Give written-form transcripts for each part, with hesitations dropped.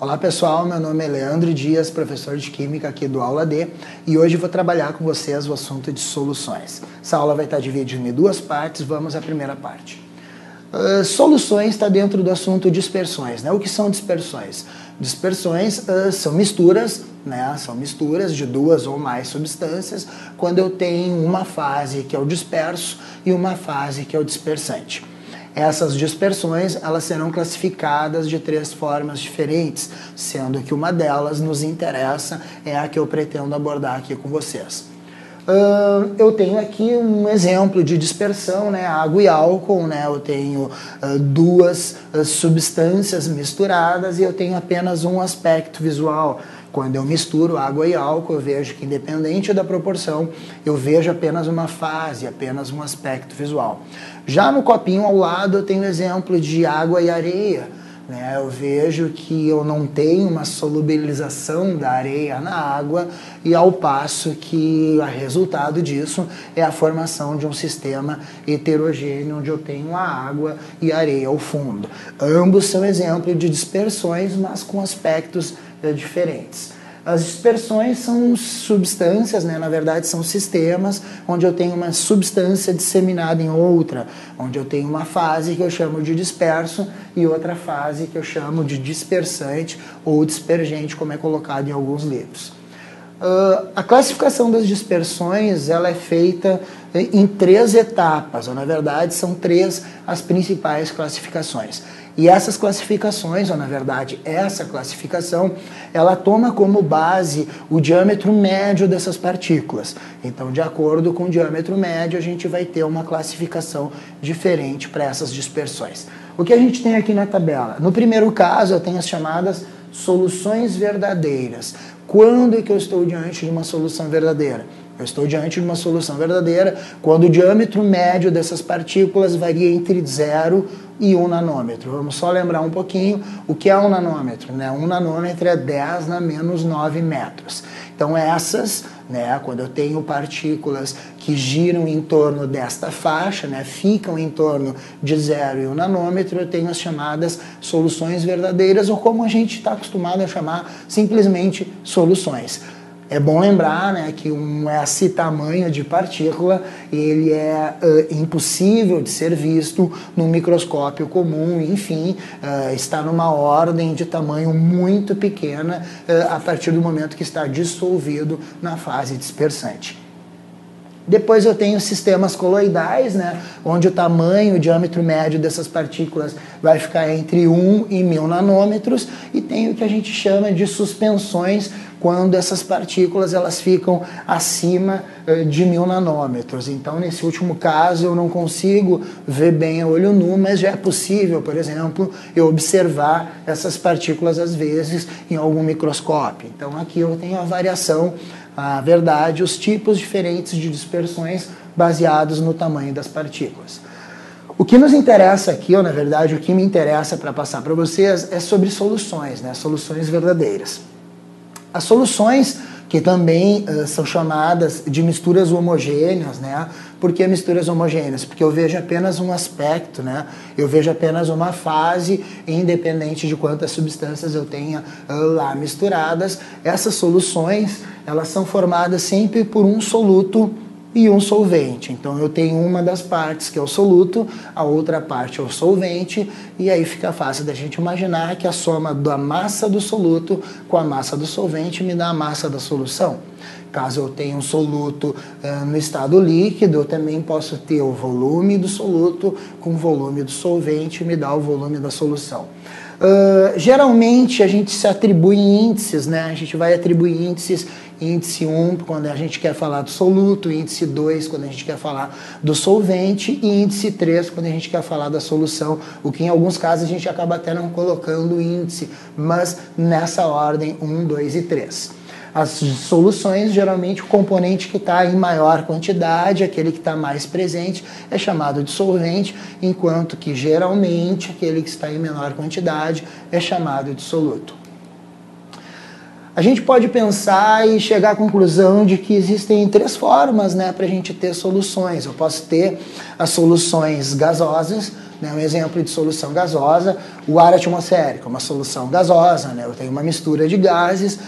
Olá pessoal, meu nome é Leandro Dias, professor de Química aqui do Aula D, e hoje vou trabalhar com vocês o assunto de soluções. Essa aula vai estar dividida em duas partes, vamos à primeira parte. Soluções está dentro do assunto dispersões, né? O que são dispersões? Dispersões são misturas, né? São misturas de duas ou mais substâncias, quando eu tenho uma fase que é o disperso e uma fase que é o dispersante. Essas dispersões elas serão classificadas de três formas diferentes, sendo que uma delas nos interessa, é a que eu pretendo abordar aqui com vocês. Eu tenho aqui um exemplo de dispersão, né? Água e álcool, né? Eu tenho duas substâncias misturadas e eu tenho apenas um aspecto visual. Quando eu misturo água e álcool, eu vejo que, independente da proporção, eu vejo apenas uma fase, apenas um aspecto visual. Já no copinho ao lado, eu tenho exemplo de água e areia, né? Eu vejo que eu não tenho uma solubilização da areia na água, e ao passo que o resultado disso é a formação de um sistema heterogêneo, onde eu tenho a água e a areia ao fundo. Ambos são exemplos de dispersões, mas com aspectos diferentes. As dispersões são substâncias, né? Na verdade são sistemas onde eu tenho uma substância disseminada em outra, onde eu tenho uma fase que eu chamo de disperso e outra fase que eu chamo de dispersante ou dispergente, como é colocado em alguns livros. A classificação das dispersões ela é feita em três etapas, ou na verdade são três as principais classificações. E essas classificações, ou na verdade essa classificação, ela toma como base o diâmetro médio dessas partículas. Então, de acordo com o diâmetro médio, a gente vai ter uma classificação diferente para essas dispersões. O que a gente tem aqui na tabela? No primeiro caso, eu tenho as chamadas soluções verdadeiras. Quando é que eu estou diante de uma solução verdadeira? Eu estou diante de uma solução verdadeira quando o diâmetro médio dessas partículas varia entre 0 e 1 nanômetro. Vamos só lembrar um pouquinho o que é um nanômetro, né? 1 nanômetro é 10 na menos 9 metros. Então essas, né, quando eu tenho partículas que giram em torno desta faixa, né, ficam em torno de 0 e 1 nanômetro, eu tenho as chamadas soluções verdadeiras, ou como a gente está acostumado a chamar, simplesmente soluções. É bom lembrar, né, que esse tamanho de partícula ele é impossível de ser visto no microscópio comum, enfim, está numa ordem de tamanho muito pequena a partir do momento que está dissolvido na fase dispersante. Depois eu tenho sistemas coloidais, né, onde o tamanho, o diâmetro médio dessas partículas vai ficar entre 1 e 1000 nanômetros, e tem o que a gente chama de suspensões, quando essas partículas elas ficam acima de 1000 nanômetros. Então, nesse último caso, eu não consigo ver bem a olho nu, mas já é possível, por exemplo, eu observar essas partículas, às vezes, em algum microscópio. Então, aqui eu tenho a variação, a verdade, os tipos diferentes de dispersões baseados no tamanho das partículas. O que nos interessa aqui, ou na verdade, o que me interessa para passar para vocês é sobre soluções, né? Soluções verdadeiras. As soluções, que também são chamadas de misturas homogêneas, né? Por que misturas homogêneas? Porque eu vejo apenas um aspecto, né? Eu vejo apenas uma fase, independente de quantas substâncias eu tenha lá misturadas. Essas soluções, elas são formadas sempre por um soluto e um solvente. Então eu tenho uma das partes que é o soluto, a outra parte é o solvente, e aí fica fácil da gente imaginar que a soma da massa do soluto com a massa do solvente me dá a massa da solução. Caso eu tenha um soluto no estado líquido, eu também posso ter o volume do soluto com o volume do solvente, me dá o volume da solução. Geralmente a gente se atribui índices, né? A gente vai atribuir índices, índice 1 quando a gente quer falar do soluto, índice 2 quando a gente quer falar do solvente e índice 3 quando a gente quer falar da solução, o que em alguns casos a gente acaba até não colocando índice, mas nessa ordem 1, 2 e 3. As soluções, geralmente, o componente que está em maior quantidade, aquele que está mais presente, é chamado de solvente, enquanto que, geralmente, aquele que está em menor quantidade é chamado de soluto. A gente pode pensar e chegar à conclusão de que existem três formas, né, para a gente ter soluções. Eu posso ter as soluções gasosas, né? Um exemplo de solução gasosa, o ar atmosférico, uma solução gasosa, né? Eu tenho uma mistura de gases,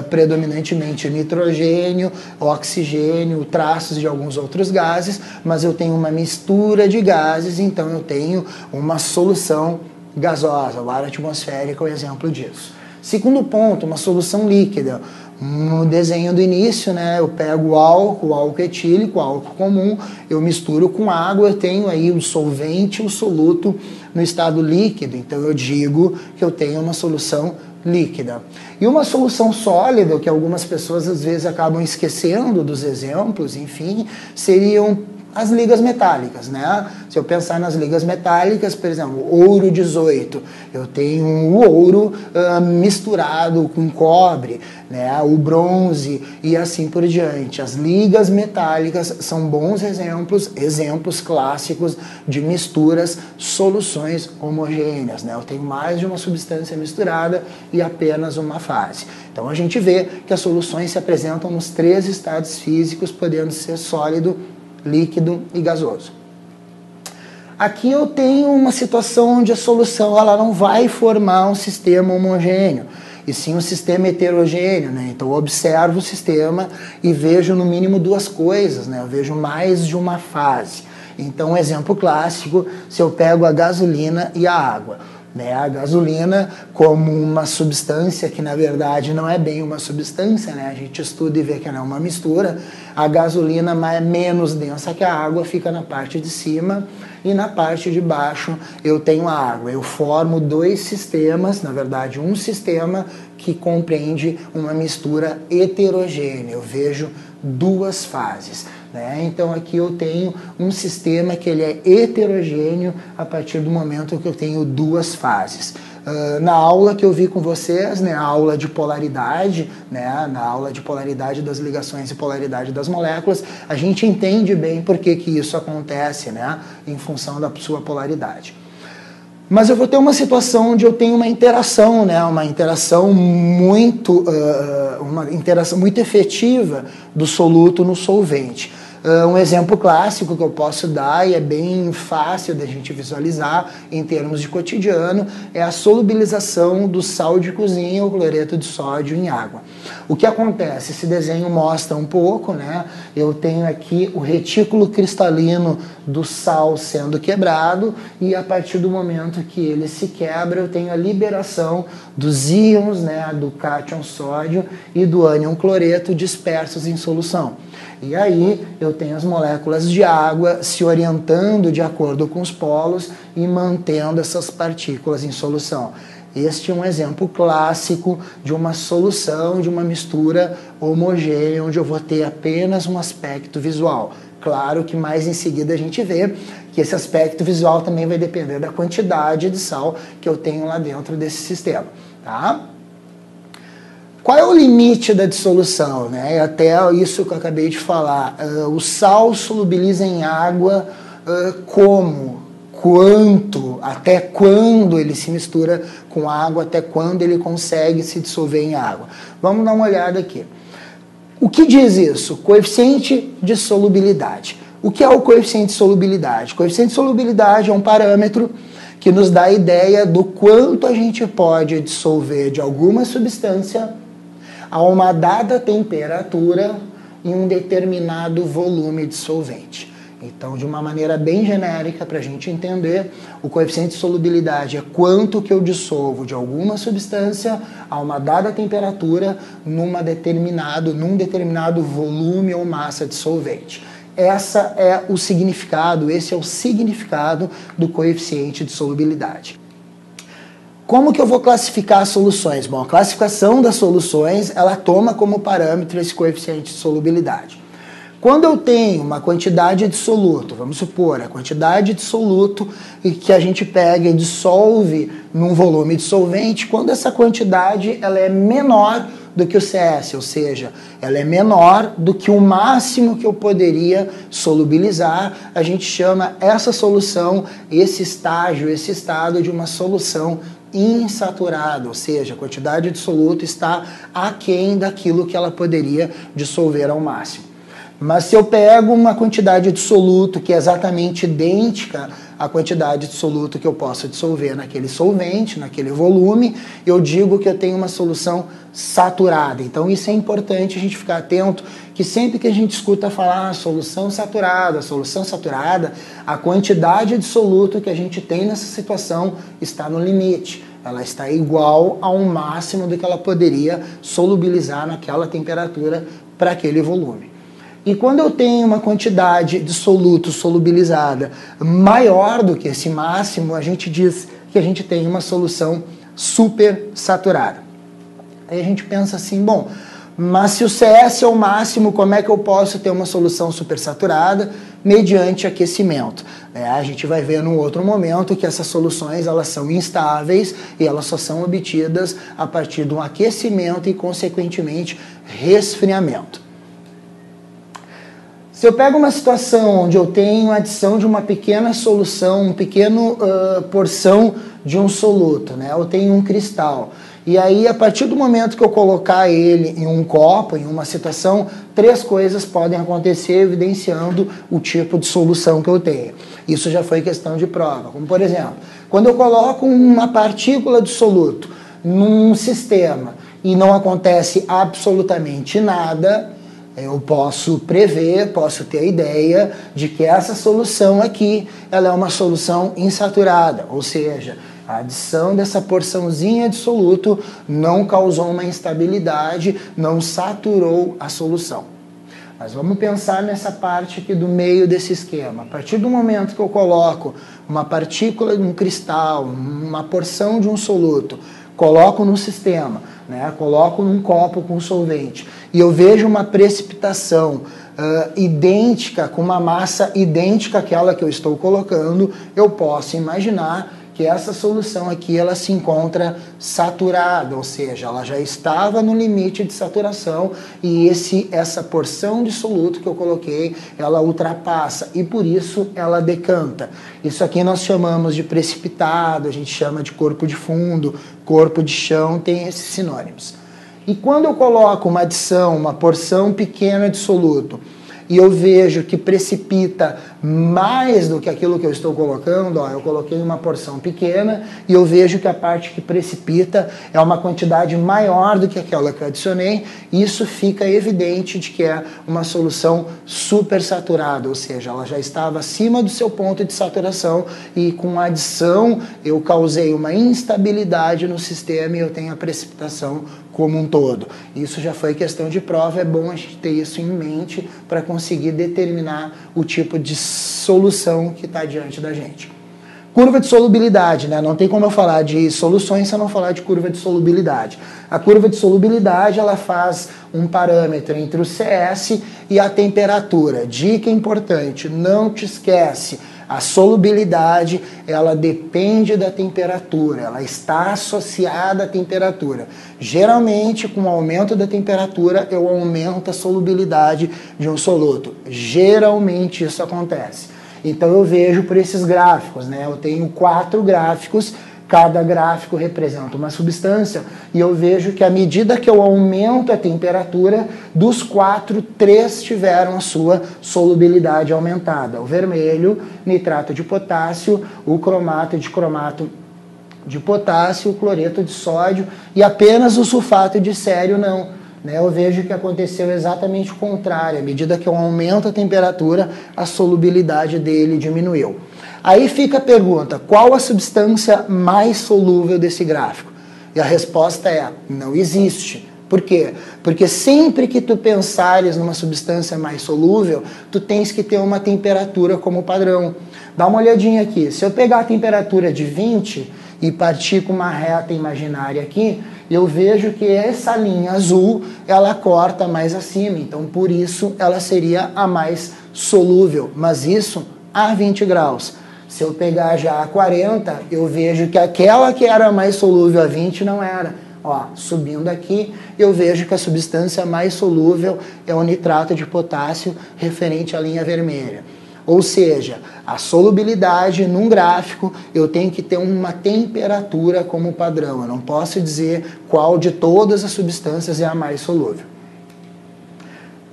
predominantemente nitrogênio, oxigênio, traços de alguns outros gases, mas eu tenho uma mistura de gases, então eu tenho uma solução gasosa. O ar atmosférico é um exemplo disso. Segundo ponto, uma solução líquida. No desenho do início, né, eu pego o álcool etílico, o álcool comum, eu misturo com água, eu tenho aí o solvente e o soluto no estado líquido, então eu digo que eu tenho uma solução líquida. E uma solução sólida, que algumas pessoas às vezes acabam esquecendo dos exemplos, enfim, seriam as ligas metálicas, né? Se eu pensar nas ligas metálicas, por exemplo, ouro 18, eu tenho o ouro misturado com cobre, né? O bronze e assim por diante. As ligas metálicas são bons exemplos clássicos de misturas, soluções homogêneas, né? Eu tenho mais de uma substância misturada e apenas uma fase. Então a gente vê que as soluções se apresentam nos 3 estados físicos, podendo ser sólido, líquido e gasoso. Aqui eu tenho uma situação onde a solução ela não vai formar um sistema homogêneo, e sim um sistema heterogêneo, né? Então eu observo o sistema e vejo no mínimo 2 coisas, né? Eu vejo mais de uma fase. Então um exemplo clássico, se eu pego a gasolina e a água, né? A gasolina como uma substância que na verdade não é bem uma substância, né? A gente estuda e vê que ela é uma mistura. A gasolina é menos densa que a água, fica na parte de cima, e na parte de baixo eu tenho a água. Eu formo 2 sistemas, na verdade um sistema que compreende uma mistura heterogênea. Eu vejo 2 fases. Então aqui eu tenho um sistema que ele é heterogêneo a partir do momento que eu tenho 2 fases. Na aula que eu vi com vocês, né, a aula de polaridade, né, na aula de polaridade das ligações e polaridade das moléculas, a gente entende bem por que isso acontece, né, em função da sua polaridade. Mas eu vou ter uma situação onde eu tenho uma interação, né, uma interação muito efetiva do soluto no solvente. Um exemplo clássico que eu posso dar, e é bem fácil da gente visualizar em termos de cotidiano, é a solubilização do sal de cozinha ou cloreto de sódio em água. O que acontece? Esse desenho mostra um pouco, né? Eu tenho aqui o retículo cristalino do sal sendo quebrado, e a partir do momento que ele se quebra, eu tenho a liberação dos íons, né, do cátion sódio e do ânion cloreto dispersos em solução. E aí eu tenho as moléculas de água se orientando de acordo com os polos e mantendo essas partículas em solução. Este é um exemplo clássico de uma solução, de uma mistura homogênea, onde eu vou ter apenas um aspecto visual. Claro que mais em seguida a gente vê que esse aspecto visual também vai depender da quantidade de sal que eu tenho lá dentro desse sistema, tá? Qual é o limite da dissolução, né? Até isso que eu acabei de falar. O sal solubiliza em água como? Quanto? Até quando ele se mistura com água? Até quando ele consegue se dissolver em água? Vamos dar uma olhada aqui. O que diz isso? Coeficiente de solubilidade. O que é o coeficiente de solubilidade? O coeficiente de solubilidade é um parâmetro que nos dá a ideia do quanto a gente pode dissolver de alguma substância a uma dada temperatura em um determinado volume de solvente. Então, de uma maneira bem genérica, para a gente entender, o coeficiente de solubilidade é quanto que eu dissolvo de alguma substância a uma dada temperatura num determinado volume ou massa de solvente. Esse é o significado do coeficiente de solubilidade. Como que eu vou classificar as soluções? Bom, a classificação das soluções, ela toma como parâmetro esse coeficiente de solubilidade. Quando eu tenho uma quantidade de soluto, vamos supor, a quantidade de soluto que a gente pega e dissolve num volume de solvente, quando essa quantidade ela é menor do que o CS, ou seja, ela é menor do que o máximo que eu poderia solubilizar, a gente chama essa solução, esse estado de uma solução insaturada, ou seja, a quantidade de soluto está aquém daquilo que ela poderia dissolver ao máximo. Mas se eu pego uma quantidade de soluto que é exatamente idêntica à quantidade de soluto que eu posso dissolver naquele solvente, naquele volume, eu digo que eu tenho uma solução saturada. Então isso é importante a gente ficar atento, que sempre que a gente escuta falar solução saturada, a quantidade de soluto que a gente tem nessa situação está no limite. Ela está igual ao máximo do que ela poderia solubilizar naquela temperatura para aquele volume. E quando eu tenho uma quantidade de soluto solubilizada maior do que esse máximo, a gente diz que a gente tem uma solução supersaturada. Aí a gente pensa assim, bom, mas se o CS é o máximo, como é que eu posso ter uma solução supersaturada? Mediante aquecimento. A gente vai ver num outro momento que essas soluções elas são instáveis e elas só são obtidas a partir de um aquecimento e, consequentemente, resfriamento. Se eu pego uma situação onde eu tenho a adição de uma pequena solução, uma pequena porção de um soluto, né? Eu tenho um cristal. E aí, a partir do momento que eu colocar ele em um copo, em uma situação, 3 coisas podem acontecer evidenciando o tipo de solução que eu tenho. Isso já foi questão de prova. Como, por exemplo, quando eu coloco uma partícula de soluto num sistema e não acontece absolutamente nada, eu posso prever, posso ter a ideia de que essa solução aqui ela é uma solução insaturada, ou seja, a adição dessa porçãozinha de soluto não causou uma instabilidade, não saturou a solução. Mas vamos pensar nessa parte aqui do meio desse esquema. A partir do momento que eu coloco uma partícula de um cristal, uma porção de um soluto, coloco no sistema, né? Coloco num copo com solvente e eu vejo uma precipitação idêntica, com uma massa idêntica àquela que eu estou colocando, eu posso imaginar que essa solução aqui ela se encontra saturada, ou seja, ela já estava no limite de saturação e essa porção de soluto que eu coloquei, ela ultrapassa e por isso ela decanta. Isso aqui nós chamamos de precipitado, a gente chama de corpo de fundo, corpo de chão, tem esses sinônimos. E quando eu coloco uma adição, uma porção pequena de soluto, e eu vejo que precipita mais do que aquilo que eu estou colocando, ó, eu coloquei uma porção pequena e eu vejo que a parte que precipita é uma quantidade maior do que aquela que eu adicionei, isso fica evidente de que é uma solução supersaturada, ou seja, ela já estava acima do seu ponto de saturação e com a adição eu causei uma instabilidade no sistema e eu tenho a precipitação como um todo. Isso já foi questão de prova, é bom a gente ter isso em mente para conseguir determinar o tipo de solução que está diante da gente. Curva de solubilidade, né? Não tem como eu falar de soluções se eu não falar de curva de solubilidade. A curva de solubilidade, ela faz um parâmetro entre o CS e a temperatura. Dica importante, não te esquece, a solubilidade, ela depende da temperatura, ela está associada à temperatura. Geralmente, com o aumento da temperatura, eu aumento a solubilidade de um soluto. Geralmente isso acontece. Então eu vejo por esses gráficos, né? Eu tenho 4 gráficos, cada gráfico representa uma substância e eu vejo que à medida que eu aumento a temperatura, dos 4, 3 tiveram a sua solubilidade aumentada. O vermelho, nitrato de potássio, o cromato de potássio, o cloreto de sódio e apenas o sulfato de sério não. Eu vejo que aconteceu exatamente o contrário. À medida que eu aumento a temperatura, a solubilidade dele diminuiu. Aí fica a pergunta, qual a substância mais solúvel desse gráfico? E a resposta é, não existe. Por quê? Porque sempre que tu pensares numa substância mais solúvel, tu tens que ter uma temperatura como padrão. Dá uma olhadinha aqui. Se eu pegar a temperatura de 20 e partir com uma reta imaginária aqui, eu vejo que essa linha azul, ela corta mais acima. Então, por isso, ela seria a mais solúvel. Mas isso a 20 graus. Se eu pegar já a 40, eu vejo que aquela que era mais solúvel a 20 não era. Ó, subindo aqui, eu vejo que a substância mais solúvel é o nitrato de potássio referente à linha vermelha. Ou seja, a solubilidade num gráfico, eu tenho que ter uma temperatura como padrão. Eu não posso dizer qual de todas as substâncias é a mais solúvel.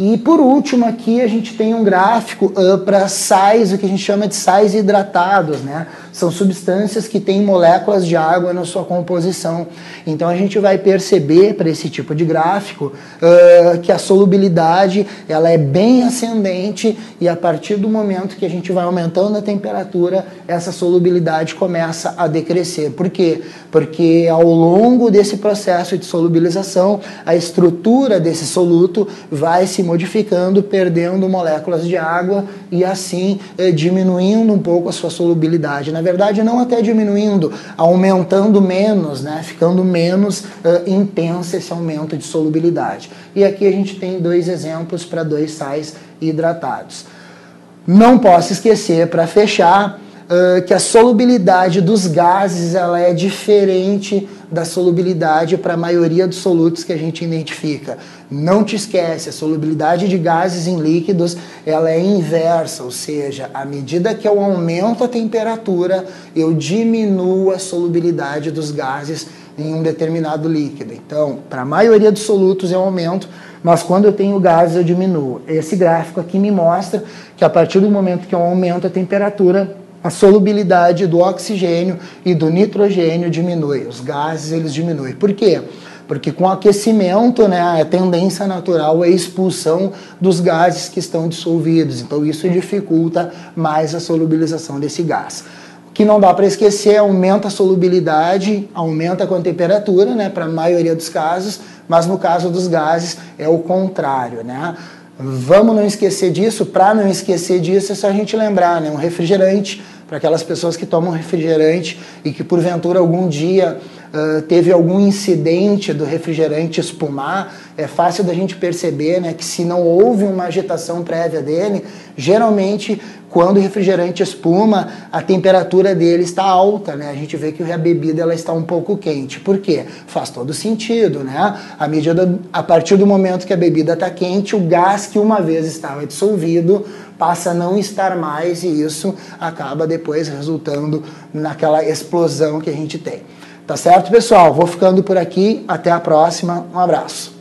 E por último aqui a gente tem um gráfico para sais, o que a gente chama de sais hidratados, né? São substâncias que têm moléculas de água na sua composição. Então a gente vai perceber para esse tipo de gráfico que a solubilidade ela é bem ascendente e a partir do momento que a gente vai aumentando a temperatura, essa solubilidade começa a decrescer. Por quê? Porque ao longo desse processo de solubilização, a estrutura desse soluto vai se modificando, perdendo moléculas de água e assim diminuindo um pouco a sua solubilidade. Na verdade, não até diminuindo, aumentando menos, né? Ficando menos intenso esse aumento de solubilidade. E aqui a gente tem dois exemplos para dois sais hidratados. Não posso esquecer, para fechar, que a solubilidade dos gases ela é diferente da solubilidade para a maioria dos solutos que a gente identifica. Não te esquece, a solubilidade de gases em líquidos ela é inversa, ou seja, à medida que eu aumento a temperatura, eu diminuo a solubilidade dos gases em um determinado líquido. Então, para a maioria dos solutos eu aumento, mas quando eu tenho gases eu diminuo. Esse gráfico aqui me mostra que a partir do momento que eu aumento a temperatura, a solubilidade do oxigênio e do nitrogênio diminui, os gases eles diminuem. Por quê? Porque com o aquecimento, né, a tendência natural é a expulsão dos gases que estão dissolvidos, então isso dificulta mais a solubilização desse gás. O que não dá para esquecer, aumenta a solubilidade, aumenta com a temperatura, né, para a maioria dos casos, mas no caso dos gases é o contrário, né? Vamos não esquecer disso. Para não esquecer disso é só a gente lembrar, né? Um refrigerante, para aquelas pessoas que tomam refrigerante e que porventura algum dia teve algum incidente do refrigerante espumar, é fácil da gente perceber, né, que se não houve uma agitação prévia dele, geralmente quando o refrigerante espuma, a temperatura dele está alta, né? A gente vê que a bebida ela está um pouco quente. Por quê? Faz todo sentido, né? A partir do momento que a bebida está quente, o gás que uma vez estava dissolvido passa a não estar mais e isso acaba depois resultando naquela explosão que a gente tem. Tá certo, pessoal? Vou ficando por aqui. Até a próxima. Um abraço.